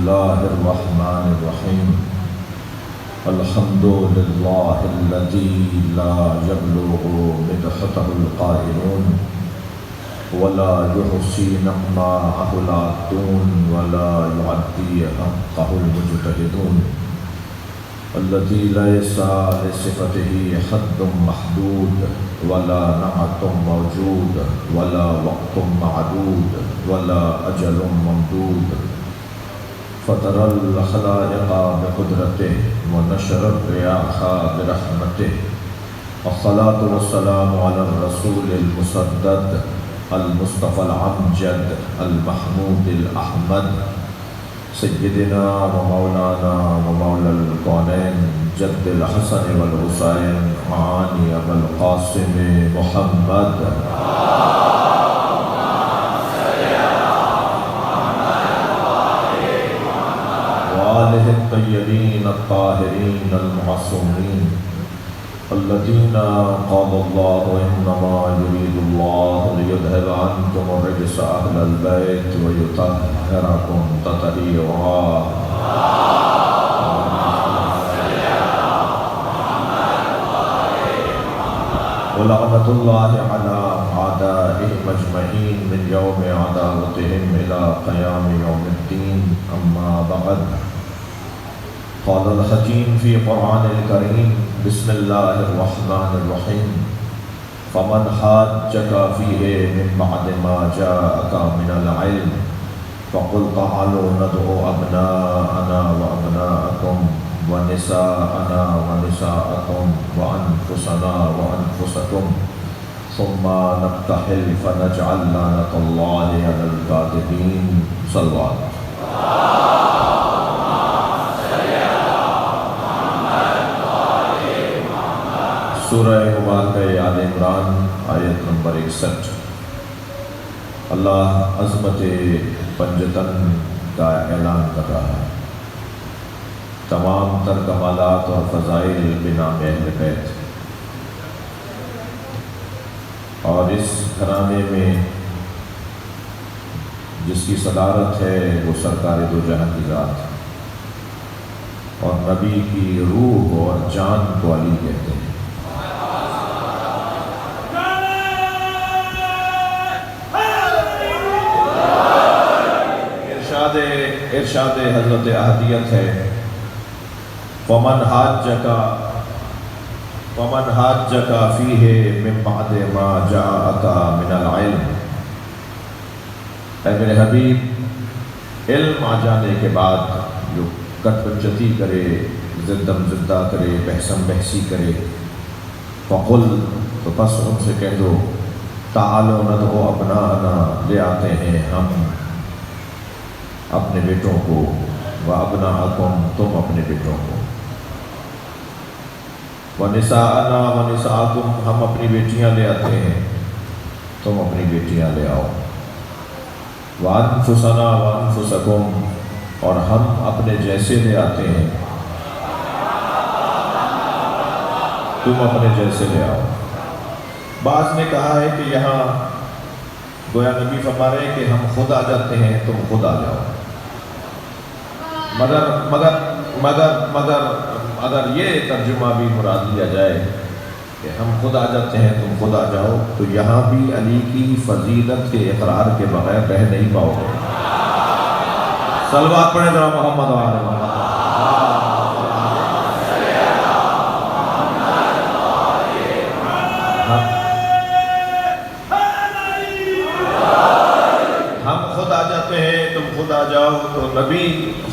الله الرحمن الرحيم الحمد لله الذي لا يبلغ مدحته القائلون ولا يحصي نعماءه العادون ولا يعدي حقه المجتهدون الذي ليس لصفته حد محدود ولا نعت موجود ولا وقت معدود ولا أجل ممدود فطر الخلائق بقدرته ونشر الرياح برحمته والصلاة والسلام على الرسول المسدد المصطفى العمجد المحمود الأحمد سيدنا ومولانا ومولى الكونين جد الحسن والحسين معاني أبا القاسم محمد وآله الطيبين الطاهرين المعصومين الذين قال الله إنما يريد الله ليذهب عنكم الرجس أهل البيت ويطهركم تطهيرا ولعنة الله على أعدائهم أجمعين من يوم عداوتهم إلى قيام يوم الدين أما بعد قال الحكيم في قرآن الكريم بسم الله الرحمن الرحيم فمن حاجك فيه من بعد ما جاءك من العلم فقل تعالوا ندعو أبناءنا وأبناءكم ونساءنا ونساءكم وأنفسنا وأنفسكم ثم نبتهل فنجعل لعنة الله على الكاذبين صلوات سورہ مبارکہ آل عمران آیت نمبر 61۔ اللہ عظمت پنجتن کا اعلان کر رہا ہے، تمام تر کمالات اور فضائل بنام اہل بیت، اور اس گھرانے میں جس کی صدارت ہے وہ سرکار دو جہاں کی ذات، اور نبی کی روح اور جان کو علی کہتے ہیں۔ ارشاد حضرت احدیت ہے ومن حاجک فیہ من بعد ما جاءک من العلم، اے میرے حبیب، علم آ جانے کے بعد جو کٹ پنجتی کرے، زدم زدہ کرے، بحثم بحثی کرے، فقل، تو بس ان سے کہہ دو تعالوا ندعو ابناءنا، لے آتے ہیں ہم اپنے بیٹوں کو، وَأَبْنَاءَكُمْ، تم اپنے بیٹوں کو، وَنِسَاءَنَا وَنِسَاءَكُمْ، ہم اپنی بیٹیاں لے آتے ہیں، تم اپنی بیٹیاں لے آؤ، وَأَنفُسَنَا وَأَنفُسَكُمْ، اور ہم اپنے جیسے لے آتے ہیں، تم اپنے جیسے لے آؤ۔ بعض نے کہا ہے کہ یہاں گویا نبی فرما رہے ہیں کہ ہم خود آ جاتے ہیں، تم خود آ جاؤ، مگر اگر یہ ترجمہ بھی مراد لیا جائے کہ ہم خود آ جاتے ہیں تم خود آ جاؤ، تو یہاں بھی علی کی فضیلت کے اقرار کے بغیر رہ نہیں پاؤ گے۔ صلوات پڑھیں ذرا محمد و آل محمد۔ ہم خود آ جاتے ہیں تم خود آ جاؤ، تو نبی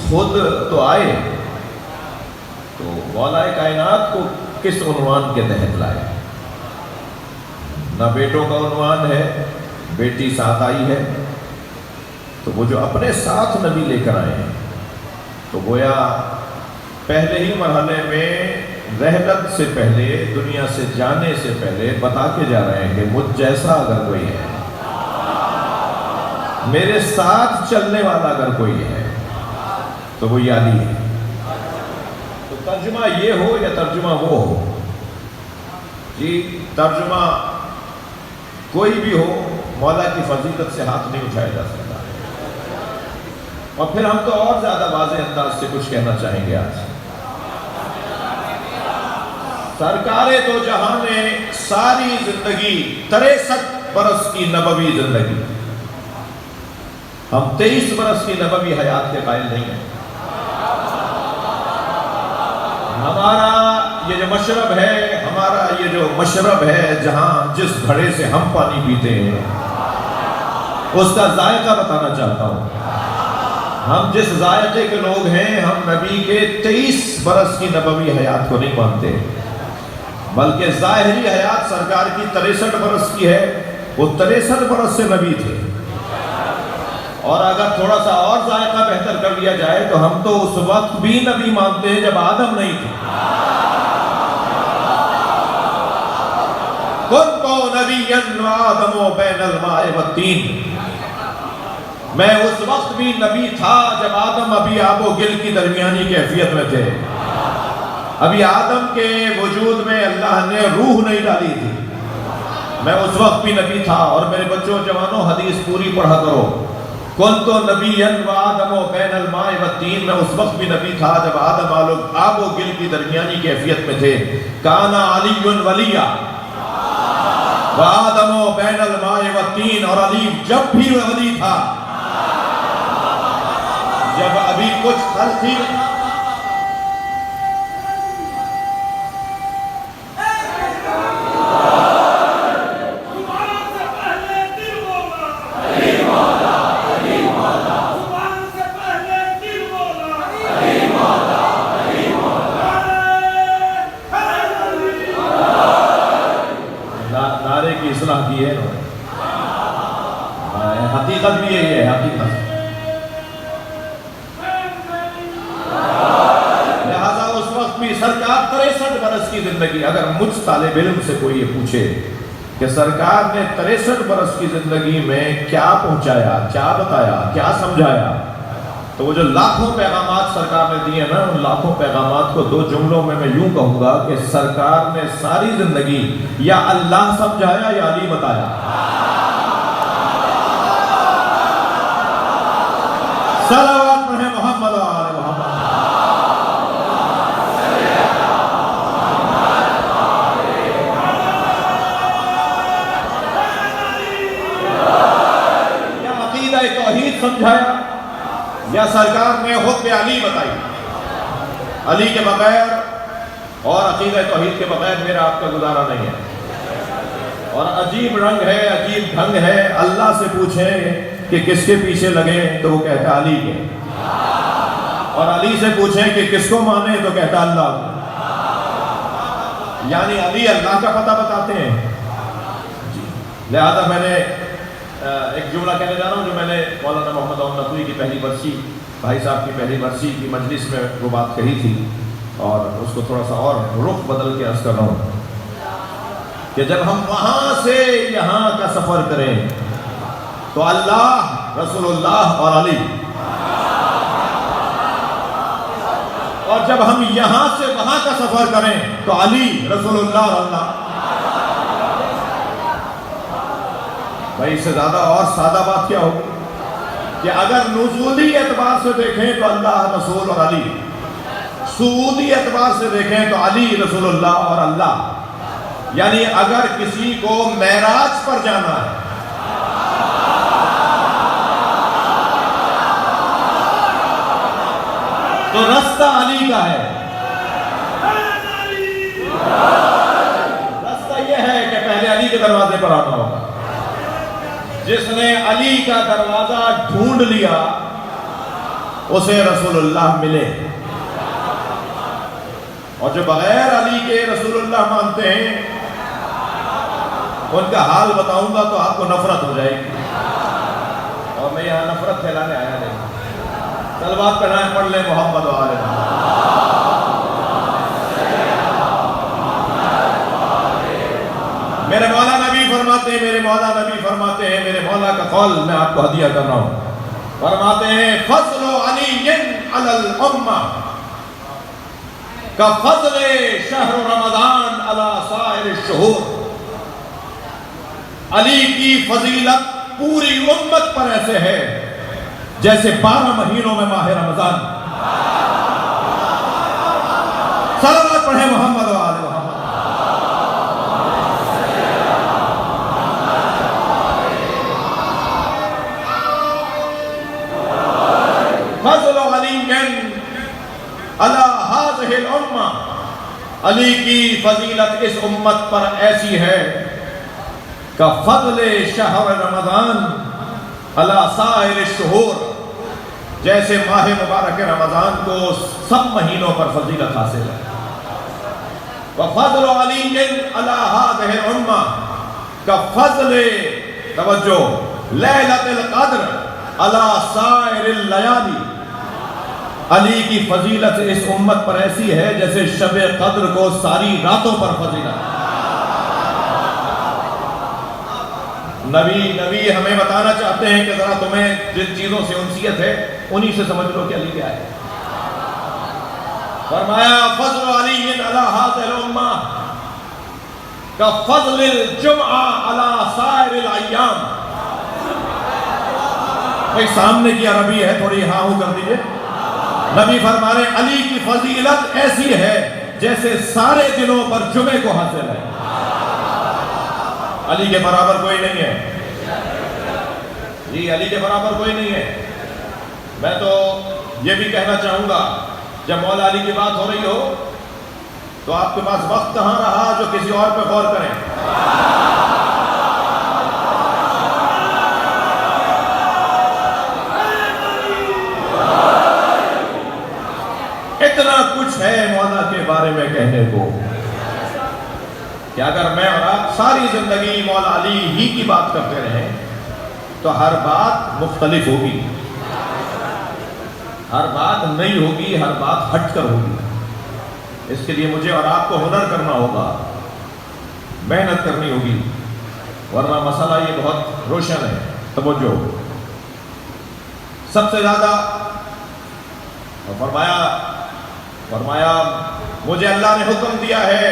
خود تو آئے، تو مولا کائنات کو کس عنوان کے تحت لائے؟ نہ بیٹوں کا عنوان ہے، بیٹی ساتھ آئی ہے، تو وہ جو اپنے ساتھ نبی لے کر آئے ہیں، تو گویا پہلے ہی مرحلے میں رحلت سے پہلے، دنیا سے جانے سے پہلے بتا کے جا رہے ہیں کہ مجھ جیسا اگر کوئی ہے، میرے ساتھ چلنے والا اگر کوئی ہے تو وہ علی ہے۔ تو ترجمہ یہ ہو یا ترجمہ وہ ہو، جی ترجمہ کوئی بھی ہو، مولا کی فضیلت سے ہاتھ نہیں اٹھایا جا سکتا۔ اور پھر ہم تو اور زیادہ واضح انداز سے کچھ کہنا چاہیں گے آج. سرکار دو جہاں نے ساری زندگی 63 برس کی نبوی زندگی، ہم 23 برس کی نبوی حیات کے قائل نہیں ہیں. ہمارا یہ جو مشرب ہے، ہمارا یہ جو مشرب ہے جہاں جس گھڑے سے ہم پانی پیتے ہیں، اس کا ذائقہ بتانا چاہتا ہوں. ہم جس ذائقے کے لوگ ہیں، ہم نبی کے 23 برس کی نبوی حیات کو نہیں مانتے، بلکہ ظاہری حیات سرکار کی 63 برس کی ہے. وہ 63 برس سے نبی تھے. اور اگر تھوڑا سا اور ذائقہ بہتر کر لیا جائے تو ہم تو اس وقت بھی نبی مانتے ہیں جب آدم نہیں تھے. كنت نبيا وآدم بين الماء والطين. میں اس وقت بھی نبی تھا جب آدم ابھی آب و گل کی درمیانی کیفیت میں تھے. ابھی آدم کے وجود میں اللہ نے روح نہیں ڈالی تھی. میں اس وقت بھی نبی تھا. اور میرے بچوں جوانوں حدیث پوری پڑھا کرو. كنت نبيا وآدم بين الماء والطين. میں اس وقت بھی نبی تھا جب آدم آب و گل کی درمیانی کیفیت میں تھے. كان علي وليا وآدم بين الماء والطين. اور علی جب بھی ولی تھا، جب ابھی کچھ خلق ہی نعرے کی اصلاح کی ہے انہوں نے. حقیقت بھی یہی ہے. حقیقت لہذا اس وقت بھی سرکار 63 برس کی زندگی. اگر مجھ طالب علم سے کوئی یہ پوچھے کہ سرکار نے 63 برس کی زندگی میں کیا پہنچایا، کیا بتایا، کیا سمجھایا، تو وہ جو لاکھوں پیغامات سرکار نے دیے نا، ان لاکھوں پیغامات کو 2 جملوں میں یوں کہوں گا کہ سرکار نے ساری زندگی یا اللہ سمجھایا یا علی بتایا. صلوات پڑھیں محمد آل محمد. یا عقیدہ توحید سمجھایا یا سرکار نے حب علی بتائی. علی کے بغیر اور عقیدہ توحید کے بغیر میرا آپ کا گزارا نہیں ہے. اور عجیب رنگ ہے، عجیب ڈھنگ ہے. اللہ سے پوچھیں کہ کس کے پیچھے لگیں تو وہ کہتا علی کے. اور علی سے پوچھیں کہ کس کو مانیں تو کہتا اللہ. یعنی علی اللہ کا پتہ بتاتے ہیں. لہذا میں نے ایک جملہ کہنے جا رہا ہوں جو میں نے مولانا محمد عون نقوی کی پہلی برسی، بھائی صاحب کی پہلی برسی کی مجلس میں وہ بات کہی تھی، اور اس کو تھوڑا سا اور رخ بدل کے عرض کر رہا ہوں کہ جب ہم وہاں سے یہاں کا سفر کریں تو اللہ، رسول اللہ اور علی، اور جب ہم یہاں سے وہاں کا سفر کریں تو علی، رسول اللہ اور اللہ. بھائی اس سے زیادہ اور سادہ بات کیا ہوگی کہ اگر نزولی اعتبار سے دیکھیں تو اللہ، رسول اور علی، صعودی اعتبار سے دیکھیں تو علی، رسول اللہ اور اللہ. یعنی اگر کسی کو معراج پر جانا ہے تو رستہ علی کا ہے. رستہ یہ ہے کہ پہلے علی کے دروازے پر آنا ہوگا. جس نے علی کا دروازہ ڈھونڈ لیا اسے رسول اللہ ملے. اور جو بغیر علی کے رسول اللہ مانتے ہیں ان کا حال بتاؤں گا تو آپ کو نفرت ہو جائے گی. اور میں یہاں نفرت پھیلانے آیا نہیں. صلوات پڑھائیں، پڑھ لیں محمد و آل محمد. میرے مولا نبی فرماتے ہیں، میرے مولا نبی فرماتے ہیں، میرے مولا کا قول میں آپ کو ہدیہ کر رہا ہوں. فرماتے ہیں فضل علی علی الامہ کا فضل شہر رمضان علی سائر الشہور. علی کی فضیلت پوری امت پر ایسے ہے جیسے 12 مہینوں میں ماہ رمضان. صلوات پڑھیں محمد و آل محمد. فضل علی علی هذه الامہ، علی کی فضیلت اس امت پر ایسی ہے کہ فضل شہر رمضان علی سائر الشہور، جیسے ماہ مبارک رمضان کو سب مہینوں پر فضیلت حاصل ہے. وفضل علی علی هذه الامہ کا فضل، توجہ، لیلۃ القدر علی سائر اللیالی، علی کی فضیلت اس امت پر ایسی ہے جیسے شب قدر کو ساری راتوں پر فضیلت. نبی ہمیں بتانا چاہتے ہیں کہ ذرا تمہیں جن چیزوں سے انسیت ہے انہی سے سمجھ لو کہ علی کیا ہے. فرمایا فضل علی علی هذه الامہ کا فضل الجمعہ علی سائر الایام. بھئی سامنے کی عربی ہے، تھوڑی ہاں ہوں کر دیجئے. نبی فرما رہے علی کی فضیلت ایسی ہے جیسے سارے دنوں پر جمعے کو حاصل ہے. علی کے برابر کوئی نہیں ہے جی، علی کے برابر کوئی نہیں ہے. میں تو یہ بھی کہنا چاہوں گا، جب مولا علی کی بات ہو رہی ہو تو آپ کے پاس وقت کہاں رہا جو کسی اور پہ غور کریں. اتنا کچھ ہے مولا کے بارے میں کہنے کو کہ اگر میں اور آپ ساری زندگی مولا علی ہی کی بات کرتے رہیں تو ہر بات مختلف ہوگی، ہر بات نئی ہوگی، ہر بات ہٹ کر ہوگی. اس کے لیے مجھے اور آپ کو ہنر کرنا ہوگا، محنت کرنی ہوگی، ورنہ مسئلہ یہ بہت روشن ہے. توجہ، سب سے زیادہ فرمایا مجھے اللہ نے حکم دیا ہے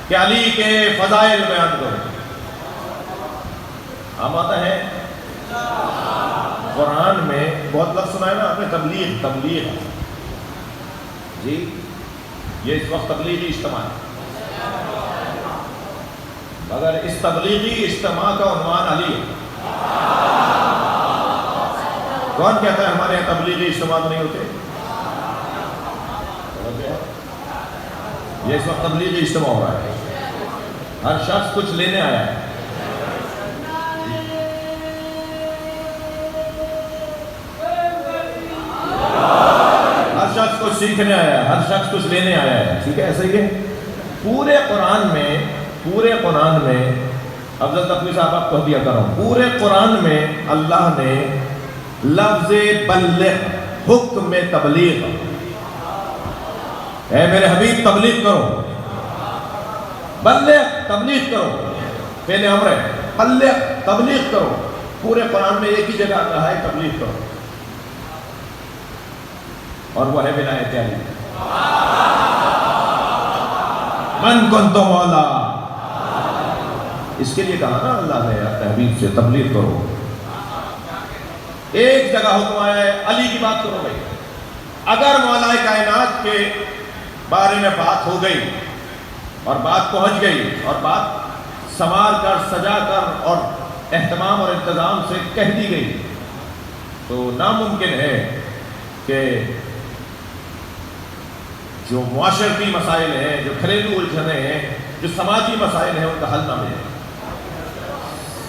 کہ علی کے فضائل بیان کرو. ہم آتا ہے قرآن میں بہت لفظ سنا ہے نا آپ نے، تبلیغ جی، یہ اس وقت تبلیغی اجتماع ہے، مگر اس تبلیغی اجتماع کا عنوان علی ہے. کون کہتا ہے ہمارے یہاں تبلیغی اجتماع نہیں ہوتے؟ یہ اس وقت تبلیغی اجتماع ہو رہا ہے، ہر شخص کچھ لینے آیا ہے. ہر شخص کچھ سیکھنے آیا ہے، ہر شخص کچھ لینے آیا ہے. ٹھیک ہے، ایسا ہی ہے پورے قرآن میں. افضل تقوی صاحب آپ کہہ دیا کرو، پورے قرآن میں اللہ نے لفظ بلغ، حکم تبلیغ، اے میرے حبیب تبلیغ کرو، بلغ تبلیغ کرو، پہلے امر ہے بلغ تبلیغ کرو. پورے قرآن میں ایک ہی جگہ کہا ہے تبلیغ کرو، اور وہ ہے ولایت علی. من کنت مولا، اس کے لیے کہا نا اللہ نے اپنے حبیب سے تبلیغ کرو. ایک جگہ حکم آیا ہے علی کی بات کرو. بھائی اگر مولا کائنات کے بارے میں بات ہو گئی اور بات پہنچ گئی اور بات سنوار کر سجا کر اور اہتمام اور انتظام سے کہہ دی گئی تو ناممکن ہے کہ جو معاشرتی مسائل ہیں، جو گھریلو الجھنیں ہیں، جو سماجی مسائل ہیں، ان کا حل نہ ملے.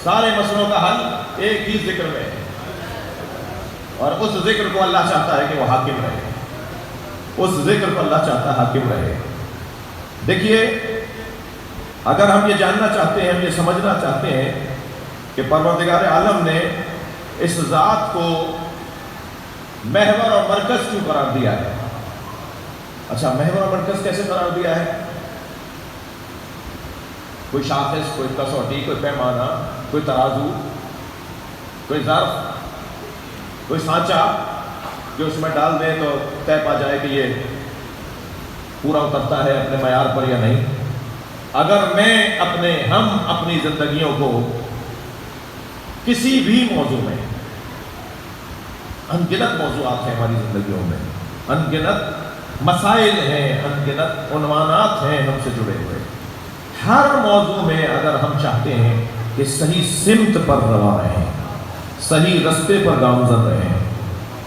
سارے مسئلوں کا حل ایک ہی ذکر میں ہے، اور اس ذکر کو اللہ چاہتا ہے کہ وہ حاکم رہے. اس ذکر کو اللہ چاہتا ہے حاکم رہے. دیکھیے، اگر ہم یہ جاننا چاہتے ہیں، ہم یہ سمجھنا چاہتے ہیں کہ پروردگار عالم نے اس ذات کو محور اور مرکز کیوں قرار دیا ہے. اچھا، محور اور مرکز کیسے قرار دیا ہے؟ کوئی شاخص، کوئی کسوٹی، کوئی پیمانہ، کوئی ترازو، کوئی ظرف، کوئی سانچہ جو اس میں ڈال دیں تو طے پا جائے کہ یہ پورا اترتا ہے اپنے معیار پر یا نہیں. اگر ہم اپنی زندگیوں کو کسی بھی موضوع میں انگنت موضوعات ہیں ہماری زندگیوں میں، انگنت مسائل ہیں، انگنت عنوانات ہیں ہم سے جڑے ہوئے. ہر موضوع میں اگر ہم چاہتے ہیں کہ صحیح سمت پر رواں رہیں، صحیح رستے پر گامزن رہیں،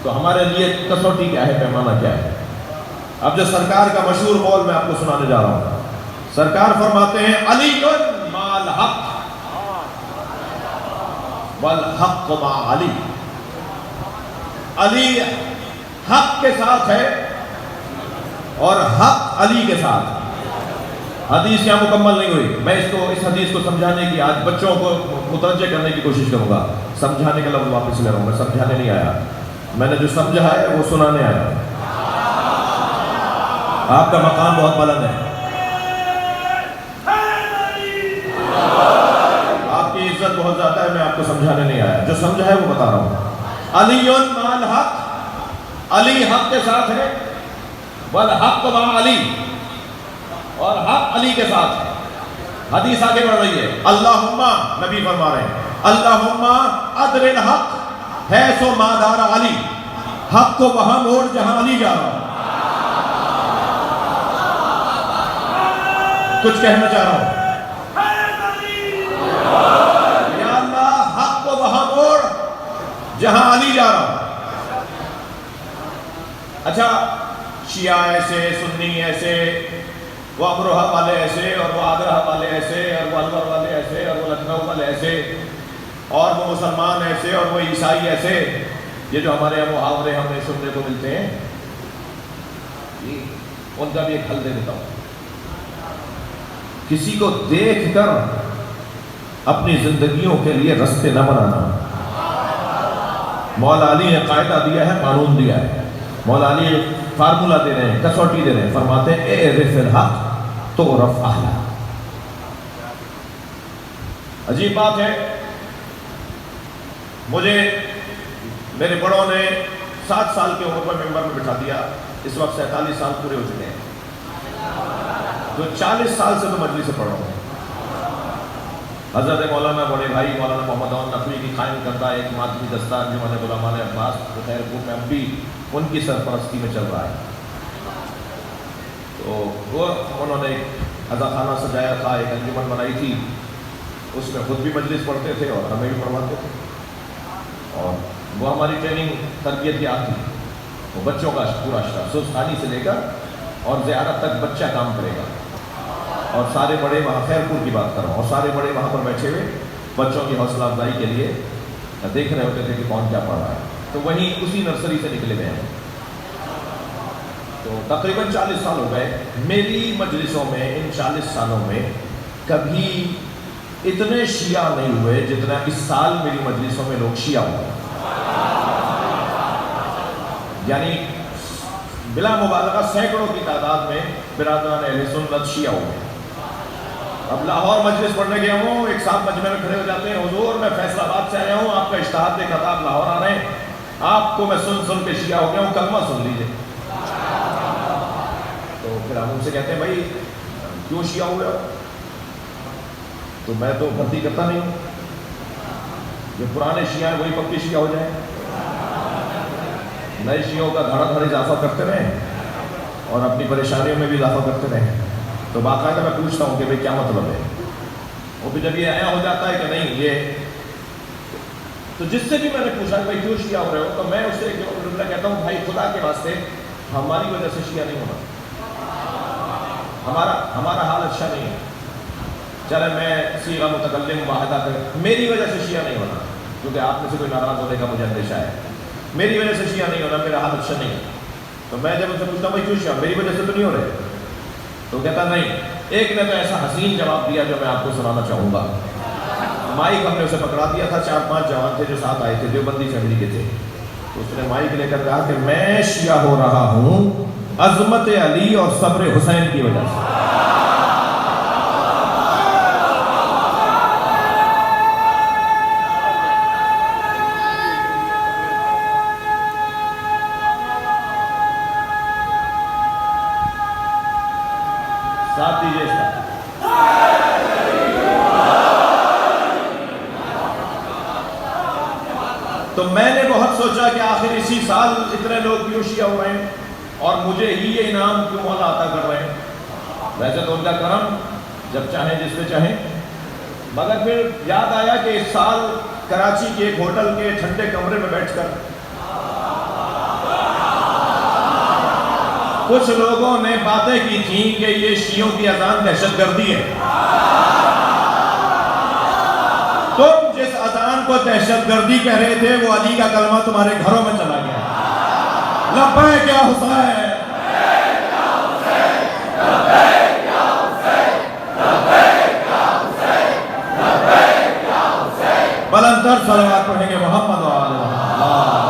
تو ہمارے لیے کسوٹی کیا ہے، پیمانہ کیا ہے؟ اب جو سرکار کا مشہور قول میں آپ کو سنانے جا رہا ہوں. سرکار فرماتے ہیں علی مع الحق والحق مع علی. علی حق کے ساتھ ہے اور حق علی کے ساتھ. حدیث یہاں مکمل نہیں ہوئی. میں اس حدیث کو سمجھانے کی، آج بچوں کو متوجہ کرنے کی کوشش کروں گا. سمجھانے کا لفظ واپس لے رہا ہوں، میں سمجھانے نہیں آیا. میں نے جو سمجھا ہے وہ سنانے آیا. آپ کا مقام بہت بلند ہے، آپ کی عزت بہت زیادہ ہے. میں آپ کو سمجھانے نہیں آیا، جو سمجھا ہے وہ بتا رہا ہوں. علی مع الحق، علی حق کے ساتھ ہے، والحق مع علی، اور حق علی کے ساتھ ہے. حدیث آگے بڑھ رہی ہے. اللہم، نبی فرما رہے ہیں، اللہم ادر الحق حیث ما دار علی. حق کو وہاں موڑ جہاں علی جا رہا. کچھ کہنا چاہ رہا ہوں. یا اللہ حق کو وہاں موڑ جہاں علی جا رہا. اچھا، شیعہ ایسے، سنی ایسے، وہ امروہہ والے ایسے، اور وہ آگرہ والے ایسے، اور وہ الور والے ایسے، اور وہ لکھنؤ والے ایسے، اور وہ مسلمان ایسے، اور وہ عیسائی ایسے. یہ جو ہمارے یہاں محاورے ہمیں سننے کو ملتے ہیں، ان کا بھی ایک حل دے دیتا ہوں. کسی کو دیکھ کر اپنی زندگیوں کے لیے رستے نہ بنانا. مولا علی نے قاعدہ دیا ہے، قانون دیا ہے. مولا علی فارمولہ دے رہے ہیں، کسوٹی دے رہے ہیں. فرماتے ہیں اعرف الحق تعرف اہلہ. عجیب بات ہے، مجھے میرے بڑوں نے 7 سال کے عمر پر ممبر میں بٹھا دیا. اس وقت 47 سال پورے ہو چکے ہیں. تو 40 سال سے تو مجلس سے پڑھ رہا ہوں. حضرت مولانا بڑے بھائی مولانا محمد عون نقوی کی قائم کردہ ایک مادی دستہ انجمن علماء عباس خیر کو میں اب بھی ان کی سرپرستی میں چل رہا ہے. تو وہ انہوں نے ایک عزا خانہ سجایا تھا، ایک انجمن بنائی تھی. اس میں خود بھی مجلس پڑھتے تھے اور ہمیں بھی پڑھواتے تھے. اور وہ ہماری ٹریننگ تربیت یافتہ تھی. وہ بچوں کا پورا سوزخانی سے لے کر اور زیارت تک بچہ کام کرے گا. اور سارے بڑے وہاں، خیر پور کی بات کر رہا ہوں، اور سارے بڑے وہاں پر بیٹھے ہوئے بچوں کی حوصلہ افزائی کے لیے دیکھ رہے ہوتے تھے کہ کون کیا پڑھ رہا ہے. تو وہیں اسی نرسری سے نکلے گئے ہیں. تو تقریباً 40 سال ہو گئے. میری مجلسوں میں ان 40 سالوں میں کبھی اتنے شیعہ نہیں ہوئے جتنا اس سال میری مجلسوں میں لوگ شیعہ ہوئے. یعنی بلا مبالغہ سینکڑوں کی تعداد میں برادران اہل سنت شیعہ ہوئے. اب لاہور مجلس پڑھنے گیا ہوں، ایک ساتھ مجمع میں کھڑے ہو جاتے ہیں، حضور میں فیصل آباد سے آیا ہوں، آپ کا اشتہار دیکھا تھا، آپ لاہور آ رہے ہیں، آپ کو میں سن کے شیعہ ہو گیا ہوں، کلمہ سن لیجئے. تو پھر ہم ان سے کہتے ہیں بھائی کیوں شیعہ ہوئے ہو؟ تو میں تو بھرتی کرتا نہیں ہوں. جو پرانے شیعہ ہیں وہی پکی شیعہ ہو جائیں، نئے شیعوں کا دھڑا دھڑ اضافہ کرتے رہیں اور اپنی پریشانیوں میں بھی اضافہ کرتے رہیں. تو باقاعدہ میں پوچھتا ہوں کہ بھئی کیا مطلب ہے. وہ بھی جب یہ آیا ہو جاتا ہے کہ نہیں یہ، تو جس سے بھی میں نے پوچھا کہ بھائی کیوں شیعہ ہو رہے ہو، تو میں اس سے ایک جملہ کہتا ہوں، بھائی خدا کے واسطے ہماری وجہ سے شیعہ نہیں ہونا. ہمارا حال اچھا نہیں ہے. چلے میں صیغہ متکلم واحدہ کر، میری وجہ سے شیعہ نہیں ہونا، کیونکہ آپ میں سے کوئی ناراض ہونے کا مجھے اندیشہ ہے. میری وجہ سے شیعہ نہیں ہونا، میرا حال اچھا نہیں ہے. تو میں جب ان سے پوچھتا ہوں بھائی کیوں شیعہ، میری وجہ سے تو نہیں ہو رہے. تو کہتا نہیں. ایک نے تو ایسا حسین جواب دیا جو میں آپ کو سنانا چاہوں گا. مائک ہم نے اسے پکڑا دیا تھا، 4-5 جوان تھے جو ساتھ آئے تھے، دیوبندی فیملی کے تھے. تو اس نے مائک لے کر کہا کہ میں شیعہ ہو رہا ہوں عظمت علی اور صبر حسین کی وجہ سے. ساتھ دیجیے اس کا. تو میں نے بہت سوچا کہ آخر اسی سال اتنے لوگ کیوں شیعہ ہو رہے ہیں اور مجھے ہی یہ انعام کیوں مولا عطا کر رہے ہیں. ویسے تو ان کا کرم جب چاہیں جس پہ چاہیں، مگر پھر یاد آیا کہ اس سال کراچی کے ایک ہوٹل کے ٹھنڈے کمرے میں بیٹھ کر کچھ لوگوں نے باتیں کی تھیں کہ یہ شیعوں کی اذان دہشت گردی ہے. تم جس اذان کو دہشت گردی کہہ رہے تھے وہ علی کا کلمہ تمہارے گھروں میں چلا گیا. لبیک یا حسین، بلند تر صلوات پڑھیں گے محمد و آل محمد.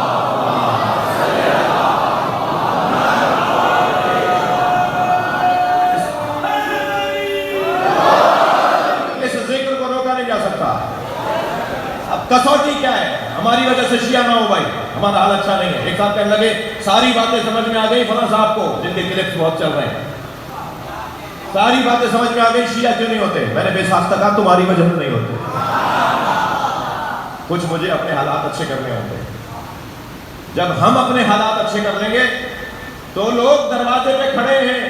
اس ذکر کو روکا نہیں جا سکتا. اب کسوٹی کیا ہے؟ ہماری وجہ سے شیعہ نہ ہو بھائی، ہمارا حال اچھا نہیں ہے. ایک ساتھ کہنے لگے ساری باتیں سمجھ میں آ گئی فلاں صاحب کو، جن کے کلپس بہت چل رہے ہیں، ساری باتیں سمجھ میں آ گئی، شیعہ کیوں نہیں ہوتے؟ میں نے بے ساختہ کہا تمہاری وجہ سے نہیں ہوتے. کچھ مجھے اپنے حالات اچھے کرنے ہوں گے. جب ہم اپنے حالات اچھے کر لیں گے تو لوگ دروازے پہ کھڑے ہیں،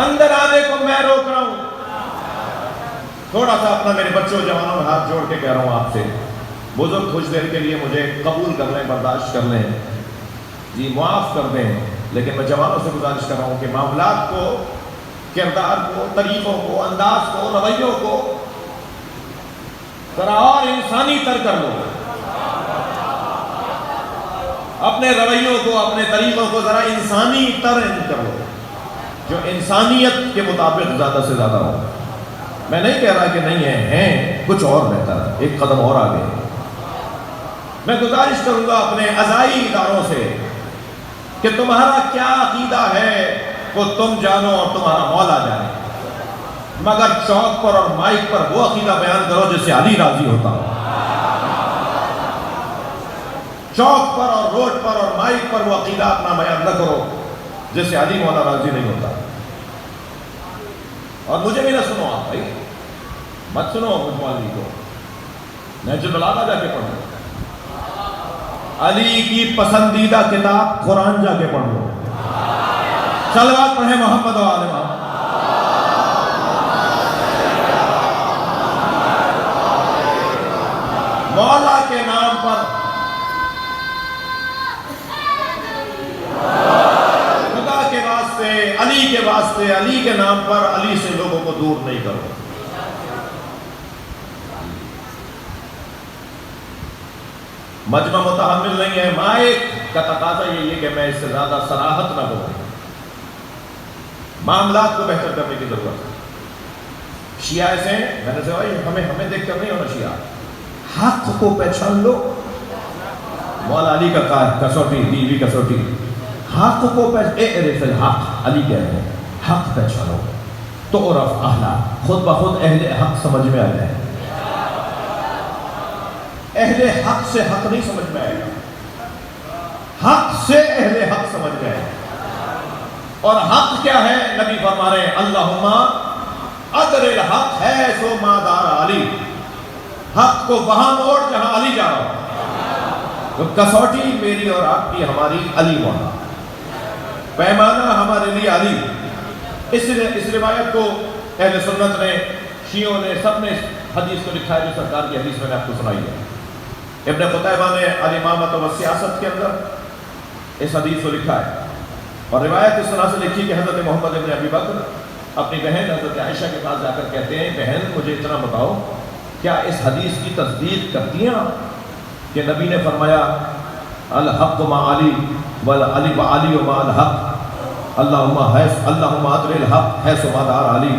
اندر آنے کو میں روک رہا ہوں. تھوڑا سا اپنا میرے بچوں جوانوں میں ہاتھ جوڑ کے کہہ رہا ہوں آپ سے، بزرگ کچھ دیر کے لیے مجھے قبول کر لیں، برداشت کر لیں، جی معاف کر دیں. لیکن میں جوانوں سے گزارش کر رہا ہوں کہ معاملات کو، کردار کو، طریقوں کو، انداز کو، رویوں کو ذرا اور انسانی تر کر لو. اپنے رویوں کو، اپنے طریقوں کو ذرا انسانی تر کر لو، جو انسانیت کے مطابق زیادہ سے زیادہ ہو. میں نہیں کہہ رہا کہ نہیں ہیں کچھ اور بہتر ہے، ایک قدم اور آگے. میں گزارش کروں گا اپنے عزائی اداروں سے کہ تمہارا کیا عقیدہ ہے وہ تم جانو اور تمہارا مولا جانے، مگر چوک پر اور مائک پر وہ عقیدہ بیان کرو جس سے علی راضی ہوتا ہو. چوک پر اور روڈ پر اور مائک پر وہ عقیدہ اپنا بیان نہ کرو جس سے علی مولا راضی نہیں ہوتا. اور مجھے بھی نہ سنو آپ بھائی، مت سنو مجھ مولوی کو. نہج البلاغہ جا کے پڑھو، علی کی پسندیدہ کتاب قرآن جا کے پڑھ لو. صلوات پڑھیں محمد و آل محمد. مولا کے نام پر، خدا کے واسطے، علی کے واسطے، علی کے نام پر علی سے لوگوں کو دور نہیں کرو. مجمع متحمل نہیں ہے. مائک کا تقاضا یہ ہے کہ میں اس سے زیادہ صراحت نہ ہو. معاملات کو بہتر کرنے کی ضرورت ہے. شیعہ ایسے ہیں، میں نے کہا ہمیں دیکھ کر نہیں ہونا شیعہ. حق کو پہچان لو. مولا علی کا کسوٹی، بیوی کسوٹی. حق کو اعرف الحق، علی کہہ رہے ہیں حق پہچانو تو عرف اہلا، خود بخود اہل حق سمجھ میں آ جائے. اہل حق سے حق نہیں سمجھ میں آئے گا، حق سے اہل حق سمجھ میں آئے گا. اور حق کیا ہے؟ نبی فرما رہے ہیں اللہم ادر الحق ہے سو ما دار علی. حق کو وہاں موڑ جہاں علی جا رہا ہو. تو کسوٹی میری اور آپ کی ہماری علی مولا، پیمانہ ہمارے لیے علی. اس روایت کو اہل سنت نے، شیعوں نے، سب نے حدیث کو لکھا ہے جو سرکار کی حدیث میں نے آپ کو سنائی ہے. ابن قتیبہ نے الامامۃ والسیاست کے اندر اس حدیث کو لکھا ہے، اور روایت اس طرح سے لکھی کہ حضرت محمد ابن ابی بکر اپنی بہن حضرت عائشہ کے پاس جا کر کہتے ہیں بہن مجھے اتنا بتاؤ، کیا اس حدیث کی تصدیق کرتی ہیں کہ نبی نے فرمایا الحق مع علی وعلی مع الحق، اللہم ادر الحق حیث ما دار علی.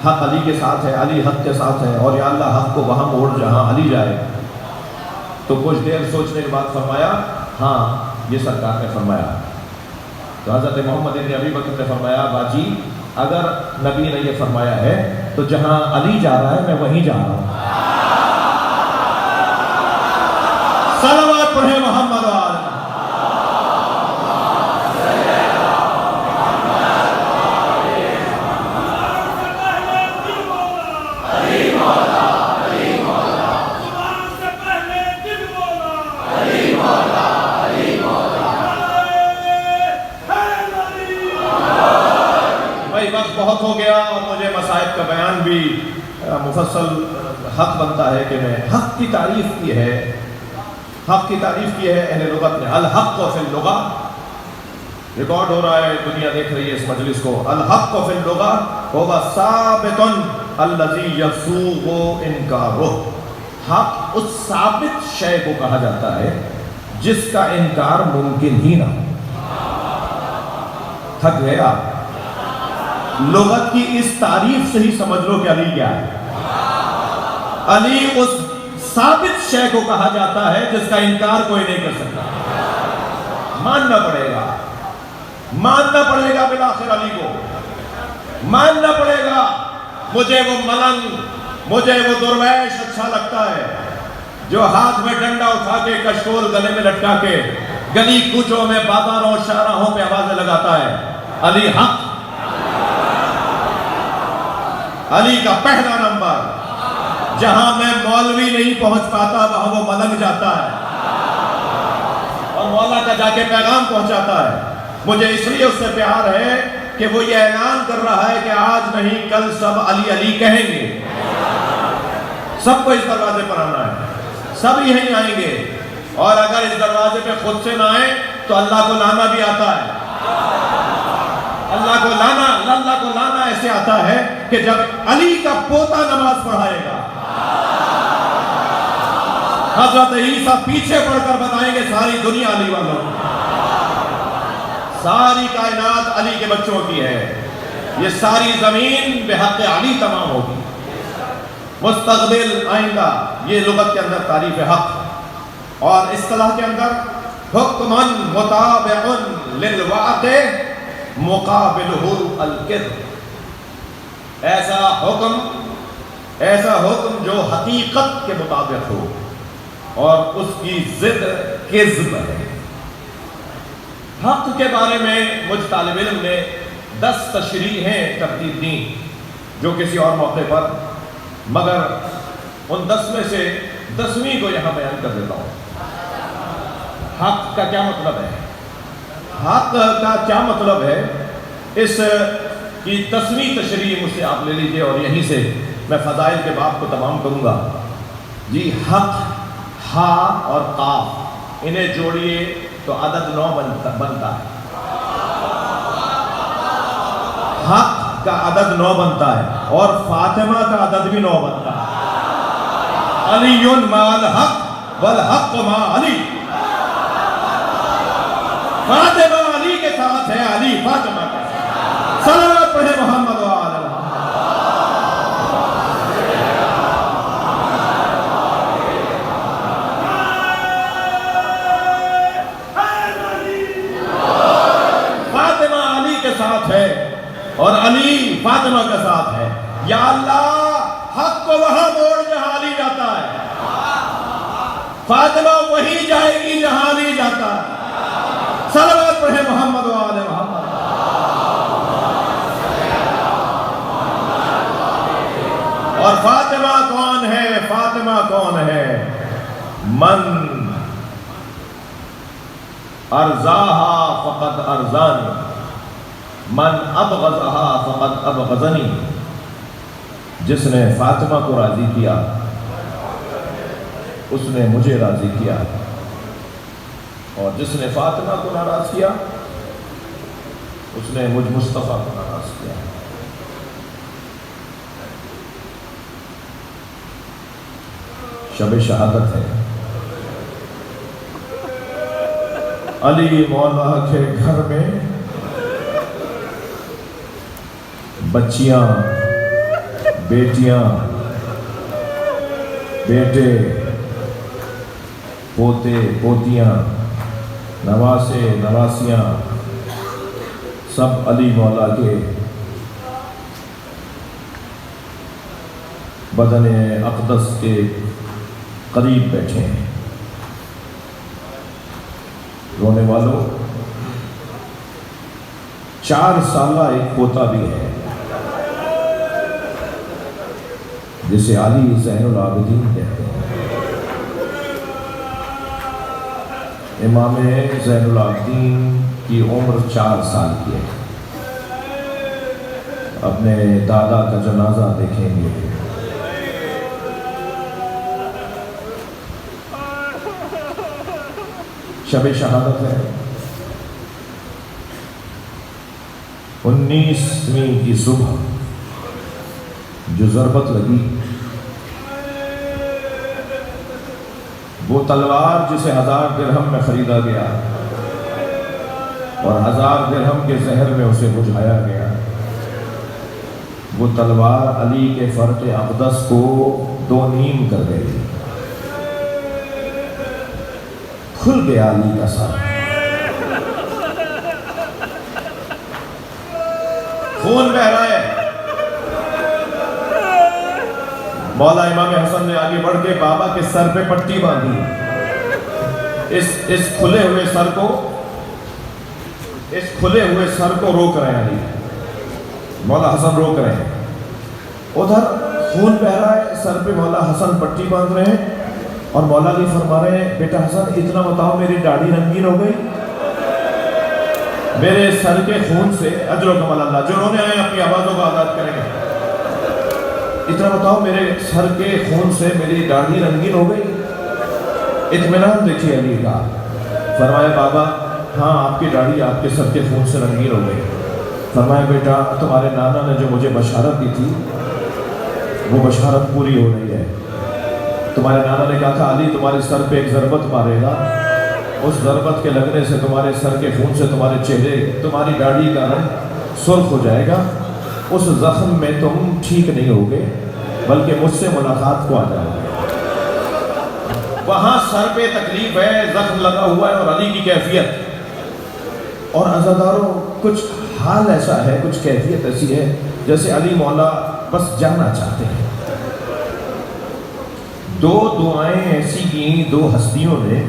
حق علی کے ساتھ ہے، علی حق کے ساتھ ہے، اور یا اللہ حق کو وہاں موڑ جہاں علی جائے. تو کچھ دیر سوچنے کے بعد فرمایا ہاں یہ سرکار نے فرمایا. تو حضرت محمد ابن ابی بکر نے فرمایا باجی اگر نبی نے یہ فرمایا ہے تو جہاں علی جا رہا ہے میں وہیں جا رہا ہوں. صلوات پڑھیں محمد و آل محمد. بھائی وقت بہت ہو گیا اور مجھے مصائب کا بیان بھی مفصل حق بنتا ہے کہ میں حق کی تعریف کی ہے اہل لغت نے. الحق فی اللغہ ریکارڈ ہو رہا ہے، دنیا دیکھ رہی ہے اس مجلس کو. الحق فی اللغہ هو ثابت الذی یسوغ انکارہ. حق اس ثابت شے کو کہا جاتا ہے جس کا انکار ممکن ہی نہ ہو. تھک گئے آپ؟ لغت کی اس تعریف سے ہی سمجھ لو کہ علی کیا ہے. علی اس ثابت شے کو کہا جاتا ہے جس کا انکار کوئی نہیں کر سکتا. ماننا پڑے گا بالآخر علی کو ماننا پڑے گا. مجھے وہ ملنگ، مجھے وہ درویش اچھا لگتا ہے جو ہاتھ میں ڈنڈا اٹھا کے کشکول گلے میں لٹکا کے گلی کوچوں میں بازاروں شاہراہوں پہ آوازیں لگاتا ہے. علی حق، علی کا پہلا نمبر. جہاں میں مولوی نہیں پہنچ پاتا وہاں وہ ملنگ جاتا ہے اور مولا کا جا کے پیغام پہنچاتا ہے. مجھے اس لیے اس سے پیار ہے کہ وہ یہ اعلان کر رہا ہے کہ آج نہیں کل سب علی علی کہیں گے. سب کو اس دروازے پر آنا ہے، سب یہیں آئیں گے. اور اگر اس دروازے پہ خود سے نہ آئیں تو اللہ کو لانا بھی آتا ہے. اللہ کو لانا ایسے آتا ہے کہ جب علی کا پوتا نماز پڑھائے گا، حضرت عیسیٰ پیچھے پڑھ کر بتائیں گے ساری دنیا علی والوں، ساری کائنات علی کے بچوں کی ہے. یہ ساری زمین بحق علی تمام ہوگی. مستقبل آئندہ، یہ لغت کے اندر تعریف حق. اور اصطلاح کے اندر حکمن مطابع للواقع مقابلہ الکذب. ایسا حکم جو حقیقت کے مطابق ہو اور اس کی ضد کذب ہے. حق کے بارے میں مجھ طالب علم نے 10 تشریحیں ترتیب دیں جو کسی اور موقع پر، مگر ان 10 میں سے 10ویں کو یہاں بیان کر دیتا ہوں. حق کا کیا مطلب ہے؟ حق کا کیا مطلب ہے اس کی 10ویں تشریح مجھ سے آپ لے لیجئے اور یہیں سے میں فضائل کے باب کو تمام کروں گا. جی حق، ہا اور قاف انہیں جوڑیے تو عدد 9 بنتا ہے. حق کا عدد 9 بنتا ہے اور فاطمہ کا عدد بھی 9 بنتا ہے. علی مع الحق والحق مع علی. فاطمہ علی کے ساتھ ہے، علی فاطمہ کے ساتھ. صلوات پڑھے محمد وآل محمد. فاطمہ علی کے ساتھ ہے اور علی فاطمہ کے ساتھ ہے. یا اللہ حق کو وہاں موڑ جہاں علی جاتا ہے، فاطمہ وہی جائے گی جہاں علی جاتا ہے. صلوات پڑھے محمد وآل محمد. اور فاطمہ کون ہے؟ فاطمہ کون ہے؟ من ارزاہا فقد ارزانی، من ابغضہا فقد ابغضنی. جس نے فاطمہ کو راضی کیا اس نے مجھے راضی کیا، اور جس نے فاطمہ کو ناراض کیا اس نے مجھ مصطفیٰ کو ناراض کیا. شب شہادت ہے. علی مولا کے گھر میں بچیاں، بیٹیاں، بیٹے، پوتے پوتیاں، نواسے نواسیاں سب علی مولا کے بدن اقدس کے قریب بیٹھے ہیں. رونے والوں، 4 سالہ ایک پوتا بھی ہے جسے علی زین العابدین کہتے ہیں. امام زین العابدین کی عمر 4 سال کی ہے. اپنے دادا کا جنازہ دیکھیں گے. شب شہادت ہے. 19ویں کی صبح جو ضربت لگی، وہ تلوار جسے 1000 درہم میں خریدا گیا اور 1000 درہم کے زہر میں اسے بجھایا گیا، وہ تلوار علی کے فرق اقدس کو 2 نیم کر گئی. کھل گیا علی کا سر، خون بہ رہا ہے. مولا امام حسن نے آگے بڑھ کے بابا کے سر پہ پٹی باندھی. اس کھلے ہوئے سر کو روک رہے ہیں علی. مولا حسن روک رہے ہیں. ادھر خون بہ رہا ہے، سر پہ مولا حسن پٹی باندھ رہے ہیں اور مولا علی فرما رہے ہیں بیٹا حسن اتنا بتاؤ میری داڑھی رنگین ہو گئی؟ میرے سر کے خون سے اجر و کمال اللہ، جو رونے آئے اپنی آوازوں کو آزاد کریں گے. اتنا بتاؤ میرے سر کے خون سے میری داڑھی رنگین ہو گئی؟ اطمینان دیکھیے علی کا. فرمایا بابا ہاں آپ کی داڑھی آپ کے سر کے خون سے رنگین ہو گئی. فرمایا بیٹا تمہارے نانا نے جو مجھے بشارت دی تھی وہ بشارت پوری ہو رہی ہے. تمہارے نانا نے کہا تھا علی تمہارے سر پہ ایک ضربت مارے گا، اس ضربت کے لگنے سے تمہارے سر کے خون سے تمہارے چہرے، تمہاری داڑھی کا رنگ سرخ ہو جائے گا. اس زخم میں تم ٹھیک نہیں ہوگے بلکہ مجھ سے ملاقات کو آ جاؤ گے. وہاں سر پہ تکلیف ہے، زخم لگا ہوا ہے اور علی کی کیفیت. اور عزاداروں کچھ حال ایسا ہے، کچھ کیفیت ایسی ہے جیسے علی مولا بس جانا چاہتے ہیں. 2 دعائیں ایسی کی 2 ہستیوں نے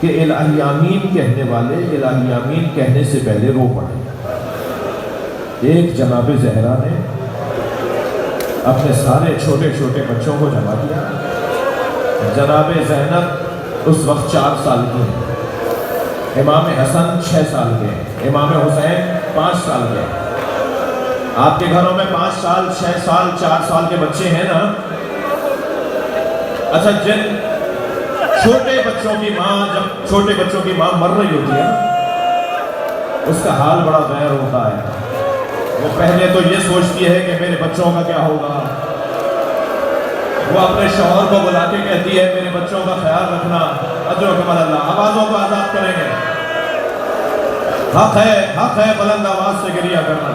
کہ الہی آمین کہنے والے الہی آمین کہنے سے پہلے رو پڑے. ایک جناب زہرا نے اپنے سارے چھوٹے چھوٹے بچوں کو جمع کیا. جناب زینب اس وقت 4 سال کی ہیں، امام حسن 6 سال کے ہیں، امام حسین 5 سال کے ہیں. آپ کے گھروں میں 5 سال 6 سال 4 سال کے بچے ہیں نا؟ اچھا جن چھوٹے بچوں کی ماں، جب چھوٹے بچوں کی ماں مر رہی ہوتی ہے اس کا حال بڑا غیر ہوتا ہے. وہ پہلے تو یہ سوچتی ہے کہ میرے بچوں کا کیا ہوگا. وہ اپنے شوہر کو بلا کے کہتی ہے میرے بچوں کا خیال رکھنا. اجر و کمال اللہ. آوازوں کو آزاد کریں گے. حق ہے بلند آواز سے گریہ کرنا.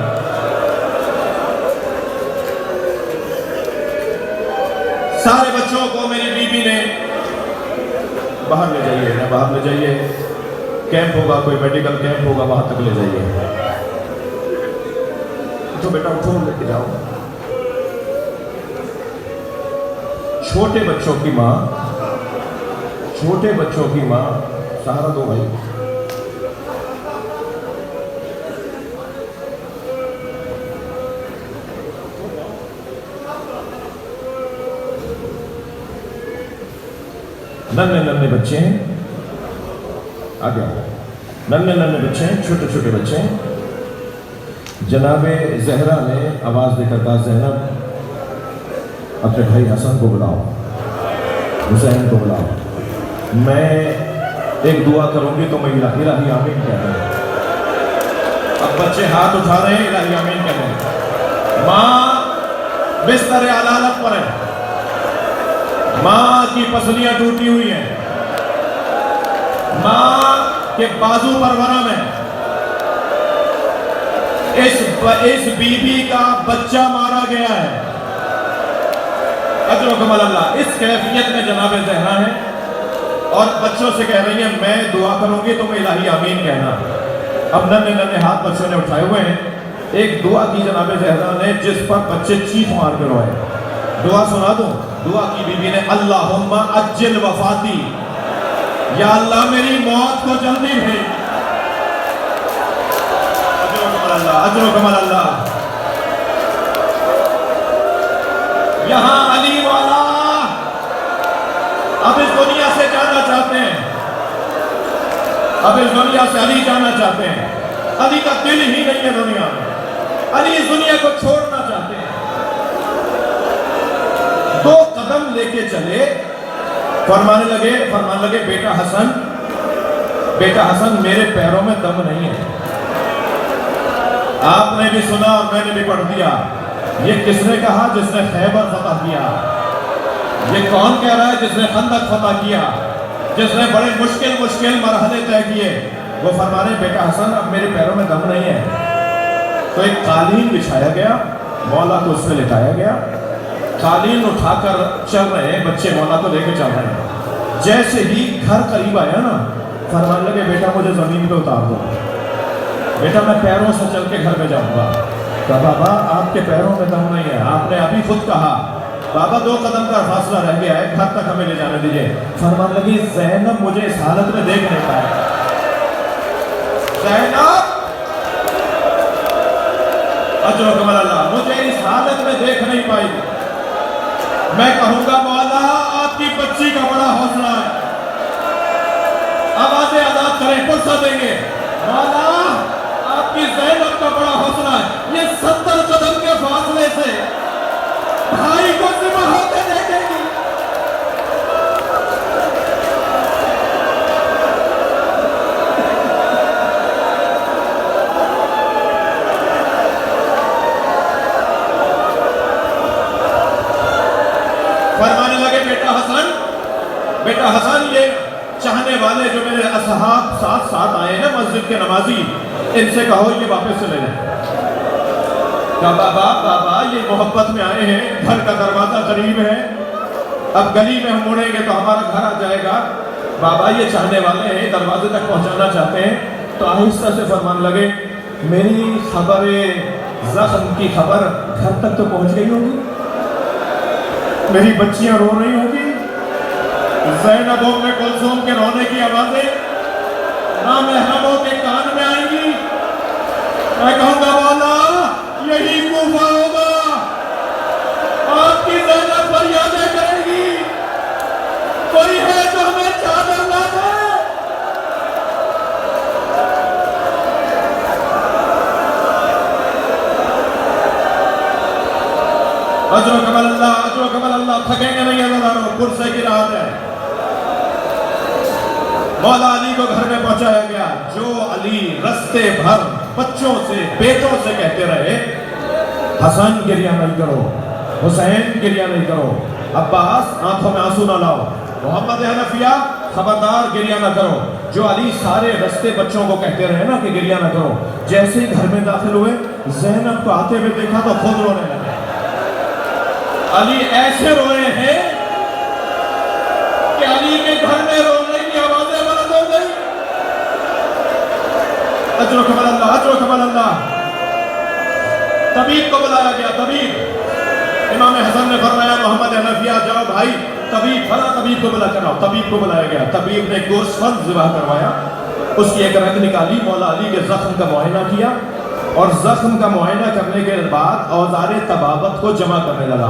سارے بچوں کو میری بیوی نے باہر لے جائیے، باہر لے جائیے، کیمپ ہوگا، کوئی میڈیکل کیمپ ہوگا، وہاں تک لے جائیے. اٹھو بیٹا اٹھو، لے کے جاؤ. چھوٹے بچوں کی ماں سہارا دو بھائی. ننے بچے ہیں، آگے ننے بچے ہیں، چھوٹے چھوٹے بچے ہیں. جناب زہرا نے آواز دے کر کہا زینب اپنے بھائی حسن کو بلاؤ، حسین کو بلاؤ. میں ایک دعا کروں گی تو میں الہی آمین کہتا ہوں. اب بچے ہاتھ اٹھا رہے ہیں، الہی آمین کہتے ہیں. ماں بستر علالت پر ہے، ماں کی پسلیاں ٹوٹی ہوئی ہیں، ماں کے بازو پر ورم ہے. اس بی بی کا بچہ مارا گیا ہے. اجر و کمال اللہ. اس کیفیت میں جناب زہرا ہے اور بچوں سے کہہ رہی ہیں میں دعا کروں گی تم الہی آمین کہنا. اب ننے ہاتھ بچوں نے اٹھائے ہوئے ہیں. ایک دعا کی جناب زہرا نے جس پر بچے چیخ مار کے روئے. دعا سنا دوں. دعا کی بی بی نے اللہم اجل وفاتی، یا اللہ میری موت کو جلدی بھیج. اجر و کمال اللہ. یہاں علی والا اب اس دنیا سے جانا چاہتے ہیں، اب اس دنیا سے علی جانا چاہتے ہیں. علی کا دل ہی نہیں ہے دنیا میں. علی اس دنیا کو چھوڑنا چاہتے ہیں. 2 قدم لے کے چلے, فرمانے لگے بیٹا حسن میرے پیروں میں دم نہیں ہے. آپ نے بھی سنا اور میں نے بھی پڑھ دیا. یہ کس نے کہا؟ جس نے خیبر فتح کیا. یہ کون کہہ رہا ہے؟ جس نے خندق فتح کیا, جس نے بڑے مشکل مرحلے طے کیے. وہ فرما رہے بیٹا حسن اب میرے پیروں میں دم نہیں ہے. تو ایک قالین بچھایا گیا, مولا کو اس پہ لٹایا گیا, قالین اٹھا کر چل رہے ہیں, بچے مولا کو لے کے چل رہے ہیں. جیسے ہی گھر قریب آیا نا, فرمانے لگے بیٹا مجھے زمین پہ اتار دو, بیٹا میں پیروں سے چل کے گھر میں جاؤں گا. کہا بابا آپ کے پیروں میں دم نہیں ہے, آپ نے ابھی خود کہا. بابا 2 قدم کا فاصلہ رہ گیا ہے, گھر تک ہمیں لے جانے دیجئے. فرمانے لگی زینب مجھے اس حالت میں دیکھ نہیں پائے. زینب اجرکم اللہ مجھے اس حالت میں دیکھ نہیں پائی. میں کہوں گا مولا آپ کی بچی کا بڑا حوصلہ ہے, آوازیں آزاد کریں, پرسہ دیں گے. مولا آپ کی زینب کا بڑا حوصلہ ہے, یہ 70 قدم کے فاصلے سے بھائی کو ذبح ہوتے دیکھیں گی. فرمانے لگے بیٹا حسن یہ چاہنے والے جو میرے اصحاب ساتھ آئے ہیں مسجد کے نمازی, ان سے کہو یہ واپس چلے جائیں. کہا بابا یہ محبت میں آئے ہیں, گھر کا دروازہ قریب ہے, اب گلی میں ہم مڑیں گے تو ہمارا گھر آ جائے گا. بابا یہ چاہنے والے ہیں, دروازے تک پہنچانا چاہتے ہیں. تو آہستہ سے فرمان لگے میری خبر زخم کی خبر گھر تک تو پہنچ گئی ہوگی, میری بچیاں رو رہی ہوں گی, زینب ام کلثوم کے رونے کی آوازیں نامحرموں کے کان میں آئیں گی. میں کہوں گا مولا یہی کوفہ ہوگا, آپ کی زینب فریادیں کرے گی, کوئی ہے جو ہمیں چادر لا دے. اجرکم اللہ تھکیں گے نہیں عزیزانو, پرسے کی رات ہے. مولا علی کو گھر میں پہنچایا گیا. جو علی رستے بھر بچوں سے بیٹوں سے کہتے رہے حسن گریہ نہیں کرو, حسین گریہ نہیں کرو, عباس آنکھوں میں آنسو نہ لاؤ, محمد حنفیہ خبردار گریہ نہ کرو. جو علی سارے رستے بچوں کو کہتے رہے نا کہ گریہ نہ کرو, جیسے ہی گھر میں داخل ہوئے زینب کو آتے ہوئے دیکھا تو خود رونے لگے. علی ایسے روئے ہیں کہ علی کے گھر میں رونے کی آوازیں بلند ہو گئی. اجرکم اللہ. طبیب کو بلایا گیا. طبیب امام حسن نے فرمایا محمد حنفیہ جاؤ بھائی, فلاں طبیب کو بلا کر آؤ. طبیب کو بلایا گیا. طبیب نے گوشت ذبح کروایا, اس کی ایک رگ نکالی, مولا علی کے زخم کا معائنہ کیا, اور زخم کا معائنہ کرنے کے بعد اوزار طبابت کو جمع کرنے لگا,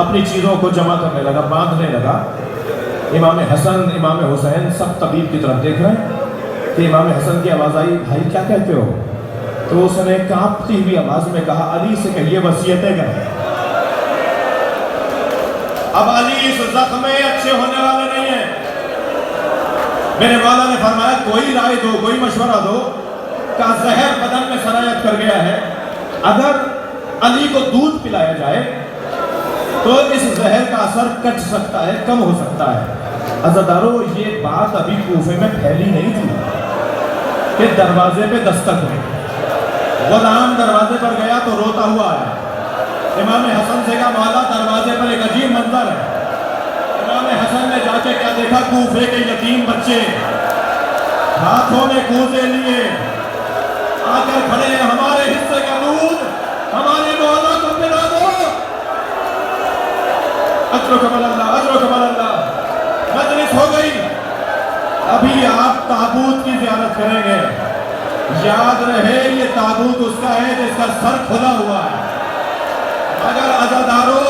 اپنی چیزوں کو جمع کرنے لگا, باندھنے لگا. امام حسن امام حسین سب طبیب کی طرف دیکھ رہے ہیں کہ امام حسن کی آواز آئی بھائی کیا کہتے ہو؟ تو اس نے کانپتی ہوئی آواز میں کہا علی سے کہیے وصیتیں کریں. اب علی اس زخم میں اچھے ہونے والے نہیں ہیں. میرے مولا نے فرمایا کوئی رائے دو, کوئی مشورہ دو. کہا زہر بدن میں سرایت کر گیا ہے, اگر علی کو دودھ پلایا جائے تو اس زہر کا اثر کٹ سکتا ہے, کم ہو سکتا ہے. عزادارو یہ بات ابھی کوفے میں پھیلی نہیں تھی کہ دروازے پہ دستک ہوئی. غلام دروازے پر گیا تو روتا ہوا آیا. امام حسن سے کہا مولا دروازے پر ایک عجیب منظر ہے. امام حسن نے جا کے کیا دیکھا, کوفے کے یتیم بچے ہاتھوں میں کوزے لیے آ کر کھڑے ہیں, ہمارے حصے کا دودھ ہمارے مولا کو پلا دو. اجرکم اللہ. مجلس ہو گئی. ابھی آپ تابوت کی زیارت کریں گے. یاد رہے یہ تابوت اس کا ہے جس کا سر کھلا ہوا ہے. اگر عزادارو